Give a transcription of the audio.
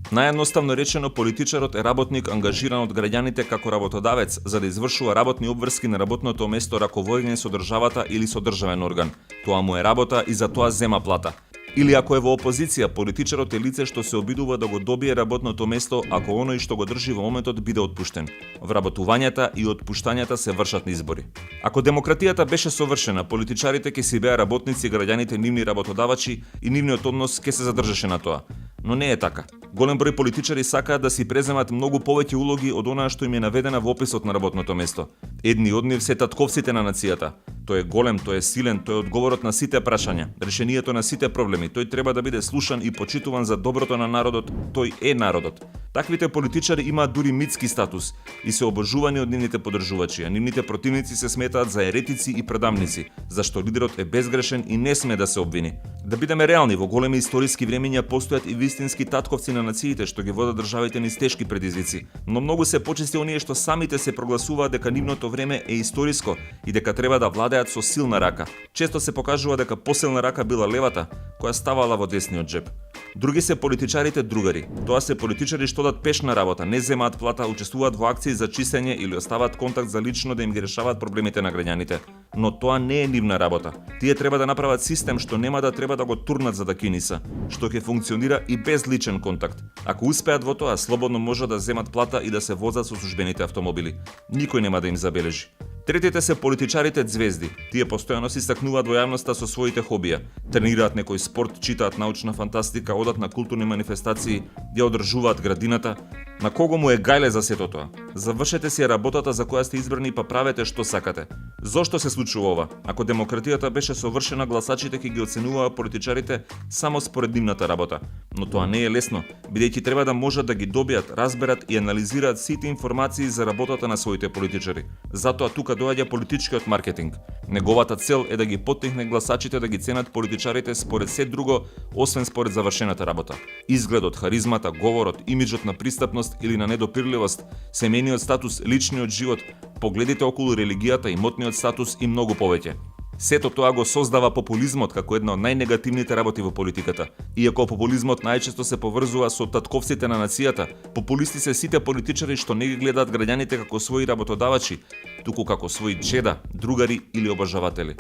Наједноставно речено, политичарот е работник ангажиран од граѓаните како работодавец за да извршува работни обврски на работното место раководење со државата или со државен орган. Тоа му е работа и за тоа зема плата. Или ако е во опозиција, политичарот е лице што се обидува да го добие работното место ако оној што го држи во моментот биде отпуштен. Вработувањата и отпуштањата се вршат на избори. Ако демократијата беше совршена, политичарите ќе си беа работници, граѓаните нивни работодавачи и нивниот однос ќе се задржеше на тоа. Но не е така. Голем број политичари сакаат да си преземат многу повеќе улоги од онаа што им е наведена во описот на работното место. Едни од нив се татковците на нацијата. Тој е голем, тој е силен, тој е одговорот на сите прашања, решението на сите проблеми. Тој треба да биде слушан и почитуван за доброто на народот. Тој е народот. Таквите политичари имаат дури митски статус и се обожувани од нивните поддржувачи, а нивните противници се сметаат за еретици и предамници, зашто лидерот е безгрешен и не сме да се обвини. Да бидеме реални, во големи историски времиња постојат и вистински татковци на нациите што ги водат државите низ тешки предизвици, но многу се почести оние што самите се прогласуваат дека нивното време е историско и дека треба да владеат со силна рака. Често се покажува дека посилна рака била левата, која ставала во десниот джеб. Други се политичарите другари. Тоа се политичари што дат пешна работа, не земаат плата, учествуваат во акции за чистење или оставаат контакт за лично да им ги решаваат проблемите на граѓаните. Но тоа не е нивна работа. Тие треба да направат систем што нема да треба да го турнат за да киниса, што ќе функционира и без личен контакт. Ако успеат во тоа, слободно може да земат плата и да се возат со службените автомобили. Никој нема да им забележи. Третите се политичарите звезди. Тие постојано се истакнуваат во јавноста со своите хобија. Тренираат некој спорт, читаат научна фантастика, одат на културни манифестации, ја одржуваат градината. На кого му е гајле за сето тоа? Завршете си работата за која сте избрани па правете што сакате. Зошто се случува ова? Ако демократијата беше совршена, гласачите ќе ги оценуваа политичарите само според нивната работа. Но тоа не е лесно, бидејќи треба да можат да ги добијат, разберат и анализираат сите информации за работата на своите политичари. Затоа тука доаѓа политичкиот маркетинг. Неговата цел е да ги поттикне гласачите да ги ценат политичарите според се друго, освен според завршената работа. Изгледот, харизмата, говорот, имиджот на пристапност или на недопирливост, семејниот статус, личниот живот, погледите околу религијата, имотниот статус и многу повеќе. Сето тоа го создава популизмот како една од најнегативните работи во политиката. Иако популизмот најчесто се поврзува со татковците на нацијата, популисти се сите политичари што не ги гледаат граѓаните како своји работодавачи, туку како своји чеда, другари или обожаватели.